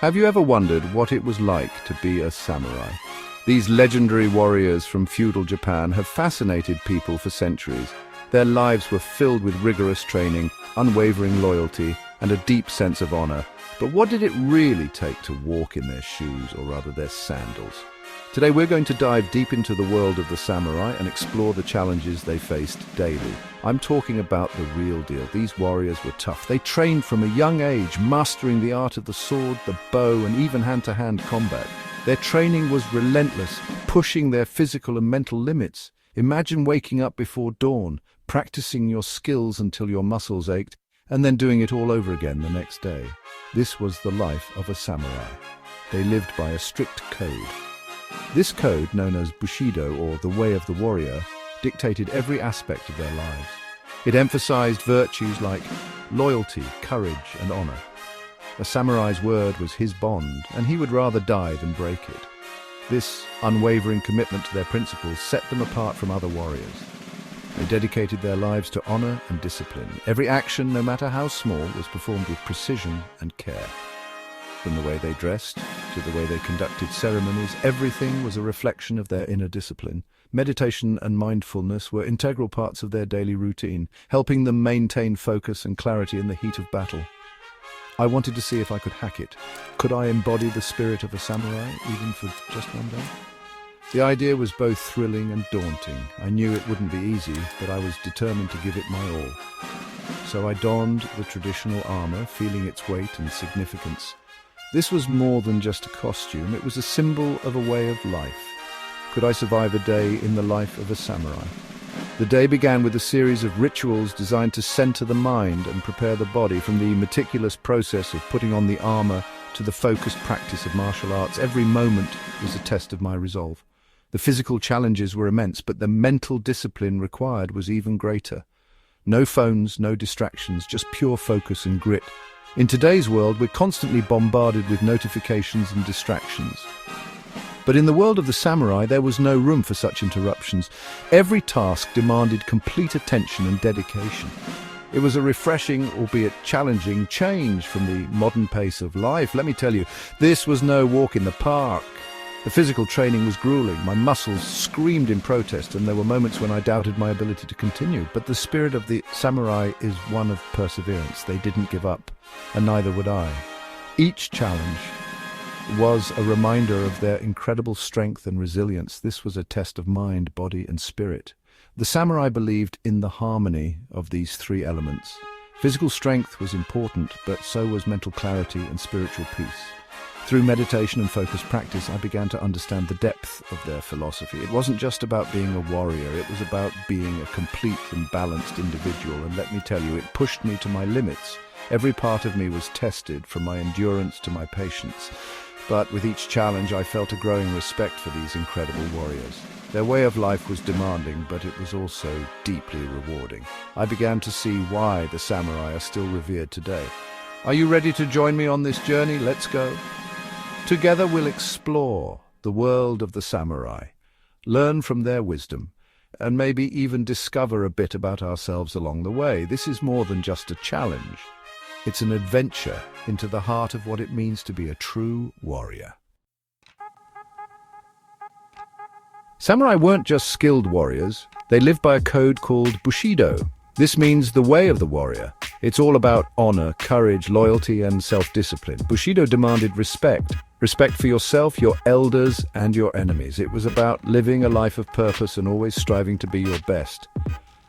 Have you ever wondered what it was like to be a samurai? These legendary warriors from feudal Japan have fascinated people for centuries. Their lives were filled with rigorous training, unwavering loyalty, and a deep sense of honor. But what did it really take to walk in their shoes, or rather their sandals? Today we're going to dive deep into the world of the samurai and explore the challenges they faced daily. I'm talking about the real deal. These warriors were tough. They trained from a young age, mastering the art of the sword, the bow, and even hand-to-hand combat. Their training was relentless, pushing their physical and mental limits. Imagine waking up before dawn, practicing your skills until your muscles ached, and then doing it all over again the next day. This was the life of a samurai. They lived by a strict code. This code, known as Bushido, or the Way of the Warrior, dictated every aspect of their lives. It emphasized virtues like loyalty, courage, and honor. A samurai's word was his bond, and he would rather die than break it. This unwavering commitment to their principles set them apart from other warriors. They dedicated their lives to honor and discipline. Every action, no matter how small, was performed with precision and care. From the way they dressed to the way they conducted ceremonies, everything was a reflection of their inner discipline. Meditation and mindfulness were integral parts of their daily routine, helping them maintain focus and clarity in the heat of battle. I wanted to see if I could hack it. Could I embody the spirit of a samurai, even for just one day? The idea was both thrilling and daunting. I knew it wouldn't be easy, but I was determined to give it my all. So I donned the traditional armor, feeling its weight and significance. This was more than just a costume, it was a symbol of a way of life. Could I survive a day in the life of a samurai? The day began with a series of rituals designed to center the mind and prepare the body. From the meticulous process of putting on the armor to the focused practice of martial arts, every moment was a test of my resolve. The physical challenges were immense, but the mental discipline required was even greater. No phones, no distractions, just pure focus and grit. In today's world, we're constantly bombarded with notifications and distractions. But in the world of the samurai, there was no room for such interruptions. Every task demanded complete attention and dedication. It was a refreshing, albeit challenging, change from the modern pace of life. Let me tell you, this was no walk in the park. The physical training was grueling. My muscles screamed in protest, and there were moments when I doubted my ability to continue. But the spirit of the samurai is one of perseverance. They didn't give up, and neither would I. Each challenge was a reminder of their incredible strength and resilience. This was a test of mind, body, and spirit. The samurai believed in the harmony of these three elements. Physical strength was important, but so was mental clarity and spiritual peace. Through meditation and focused practice, I began to understand the depth of their philosophy. It wasn't just about being a warrior, it was about being a complete and balanced individual. And let me tell you, it pushed me to my limits. Every part of me was tested, from my endurance to my patience. But with each challenge, I felt a growing respect for these incredible warriors. Their way of life was demanding, but it was also deeply rewarding. I began to see why the samurai are still revered today. Are you ready to join me on this journey? Let's go. Together we'll explore the world of the samurai, learn from their wisdom, and maybe even discover a bit about ourselves along the way. This is more than just a challenge. It's an adventure into the heart of what it means to be a true warrior. Samurai weren't just skilled warriors. They lived by a code called Bushido. This means the way of the warrior. It's all about honor, courage, loyalty, and self-discipline. Bushido demanded respect. Respect for yourself, your elders, and your enemies. It was about living a life of purpose and always striving to be your best.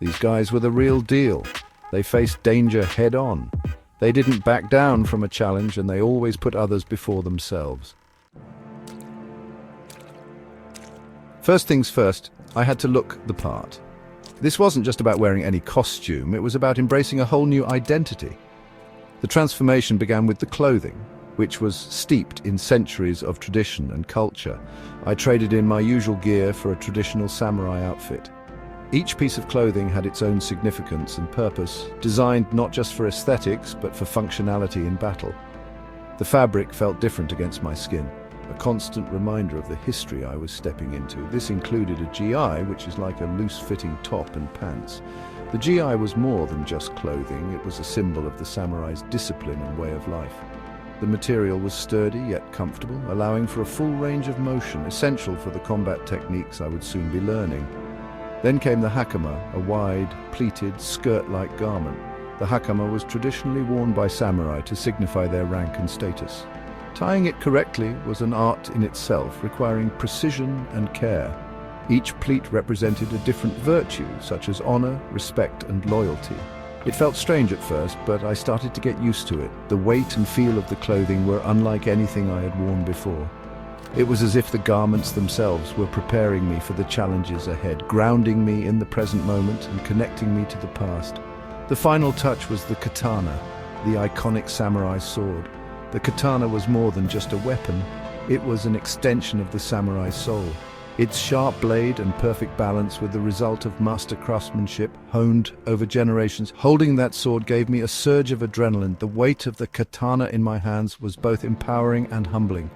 These guys were the real deal. They faced danger head-on. They didn't back down from a challenge, and they always put others before themselves. First things first, I had to look the part. This wasn't just about wearing any costume, it was about embracing a whole new identity. The transformation began with the clothing, which was steeped in centuries of tradition and culture. I traded in my usual gear for a traditional samurai outfit. Each piece of clothing had its own significance and purpose, designed not just for aesthetics, but for functionality in battle. The fabric felt different against my skin, a constant reminder of the history I was stepping into. This included a gi, which is like a loose-fitting top and pants. The gi was more than just clothing, it was a symbol of the samurai's discipline and way of life. The material was sturdy yet comfortable, allowing for a full range of motion, essential for the combat techniques I would soon be learning. Then came the hakama, a wide, pleated, skirt-like garment. The hakama was traditionally worn by samurai to signify their rank and status. Tying it correctly was an art in itself, requiring precision and care. Each pleat represented a different virtue, such as honor, respect, and loyalty. It felt strange at first, but I started to get used to it. The weight and feel of the clothing were unlike anything I had worn before. It was as if the garments themselves were preparing me for the challenges ahead, grounding me in the present moment and connecting me to the past. The final touch was the katana, the iconic samurai sword. The katana was more than just a weapon. It was an extension of the samurai's soul. Its sharp blade and perfect balance were the result of master craftsmanship honed over generations. Holding that sword gave me a surge of adrenaline. The weight of the katana in my hands was both empowering and humbling.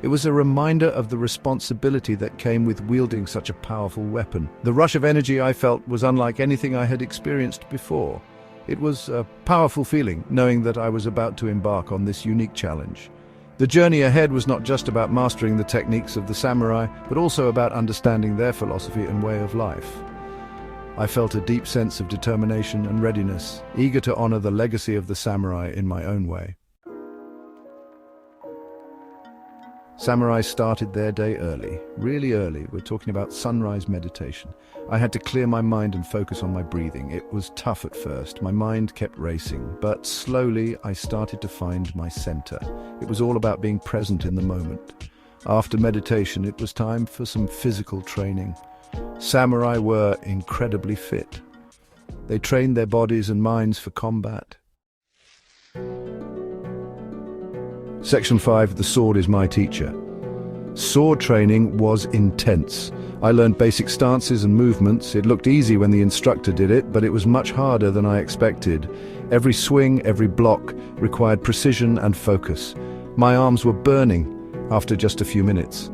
It was a reminder of the responsibility that came with wielding such a powerful weapon. The rush of energy I felt was unlike anything I had experienced before. It was a powerful feeling, knowing that I was about to embark on this unique challenge. The journey ahead was not just about mastering the techniques of the samurai, but also about understanding their philosophy and way of life. I felt a deep sense of determination and readiness, eager to honor the legacy of the samurai in my own way. Samurai started their day early, really early. We're talking about sunrise meditation. I had to clear my mind and focus on my breathing. It was tough at first. My mind kept racing, but slowly I started to find my center. It was all about being present in the moment. After meditation, it was time for some physical training. Samurai were incredibly fit. They trained their bodies and minds for combat. Section 5, The Sword is My Teacher. Sword training was intense. I learned basic stances and movements. It looked easy when the instructor did it, but it was much harder than I expected. Every swing, every block required precision and focus. My arms were burning after just a few minutes.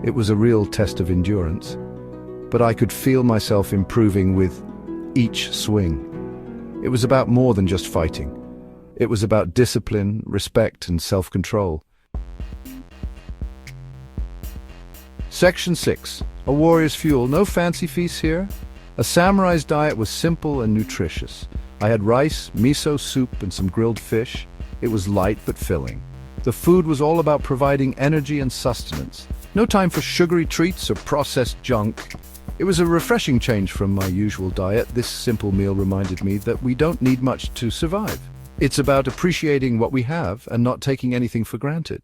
It was a real test of endurance. But I could feel myself improving with each swing. It was about more than just fighting. It was about discipline, respect, and self-control. Section 6. A warrior's fuel. No fancy feasts here. A samurai's diet was simple and nutritious. I had rice, miso soup, and some grilled fish. It was light but filling. The food was all about providing energy and sustenance. No time for sugary treats or processed junk. It was a refreshing change from my usual diet. This simple meal reminded me that we don't need much to survive. It's about appreciating what we have and not taking anything for granted.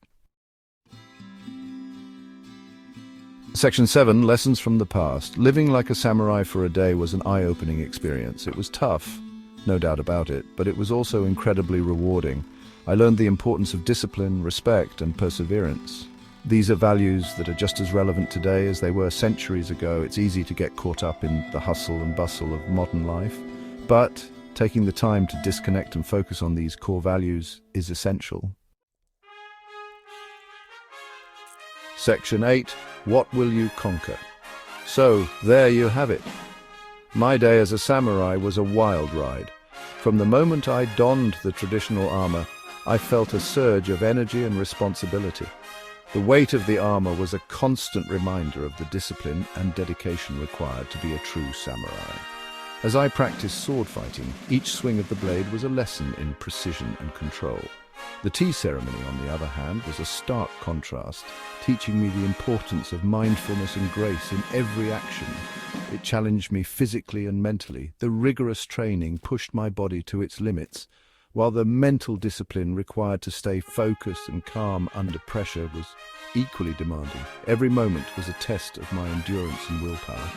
Section 7, Lessons from the Past. Living like a samurai for a day was an eye-opening experience. It was tough, no doubt about it, but it was also incredibly rewarding. I learned the importance of discipline, respect, and perseverance. These are values that are just as relevant today as they were centuries ago. It's easy to get caught up in the hustle and bustle of modern life, but taking the time to disconnect and focus on these core values is essential. Section 8, What Will You Conquer? So, there you have it. My day as a samurai was a wild ride. From the moment I donned the traditional armor, I felt a surge of energy and responsibility. The weight of the armor was a constant reminder of the discipline and dedication required to be a true samurai. As I practiced sword fighting, each swing of the blade was a lesson in precision and control. The tea ceremony, on the other hand, was a stark contrast, teaching me the importance of mindfulness and grace in every action. It challenged me physically and mentally. The rigorous training pushed my body to its limits, while the mental discipline required to stay focused and calm under pressure was equally demanding. Every moment was a test of my endurance and willpower.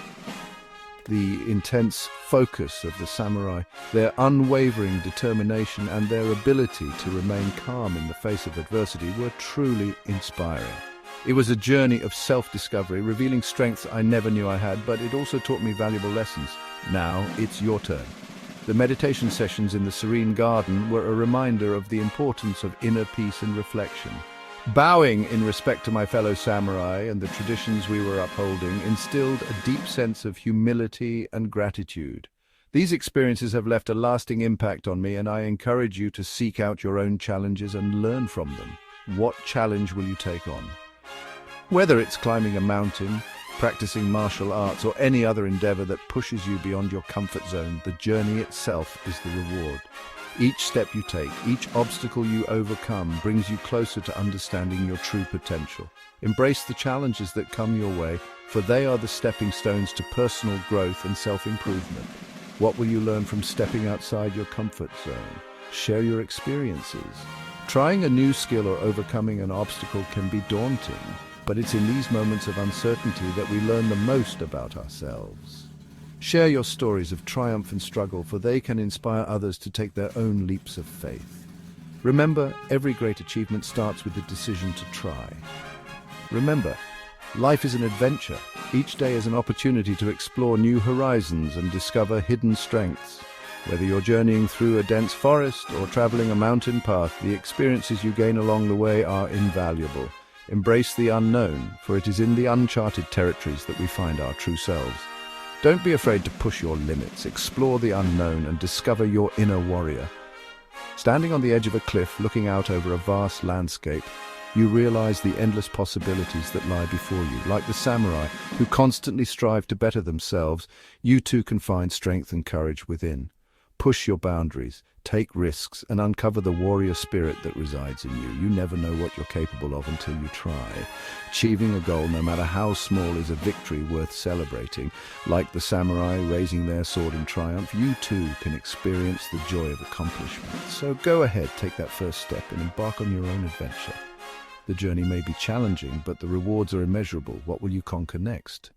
The intense focus of the samurai, their unwavering determination, and their ability to remain calm in the face of adversity were truly inspiring. It was a journey of self-discovery, revealing strengths I never knew I had, but it also taught me valuable lessons. Now it's your turn. The meditation sessions in the serene garden were a reminder of the importance of inner peace and reflection. Bowing in respect to my fellow samurai and the traditions we were upholding instilled a deep sense of humility and gratitude. These experiences have left a lasting impact on me, and I encourage you to seek out your own challenges and learn from them. What challenge will you take on? Whether it's climbing a mountain, practicing martial arts, or any other endeavor that pushes you beyond your comfort zone, the journey itself is the reward. Each step you take, each obstacle you overcome brings you closer to understanding your true potential. Embrace the challenges that come your way, for they are the stepping stones to personal growth and self-improvement. What will you learn from stepping outside your comfort zone? Share your experiences. Trying a new skill or overcoming an obstacle can be daunting, but it's in these moments of uncertainty that we learn the most about ourselves. Share your stories of triumph and struggle, for they can inspire others to take their own leaps of faith. Remember, every great achievement starts with the decision to try. Remember, life is an adventure. Each day is an opportunity to explore new horizons and discover hidden strengths. Whether you're journeying through a dense forest or traveling a mountain path, the experiences you gain along the way are invaluable. Embrace the unknown, for it is in the uncharted territories that we find our true selves. Don't be afraid to push your limits, explore the unknown, and discover your inner warrior. Standing on the edge of a cliff, looking out over a vast landscape, you realize the endless possibilities that lie before you. Like the samurai who constantly strive to better themselves, you too can find strength and courage within. Push your boundaries, take risks, and uncover the warrior spirit that resides in you. You never know what you're capable of until you try. Achieving a goal, no matter how small, is a victory worth celebrating. Like the samurai raising their sword in triumph, you too can experience the joy of accomplishment. So go ahead, take that first step and embark on your own adventure. The journey may be challenging, but the rewards are immeasurable. What will you conquer next?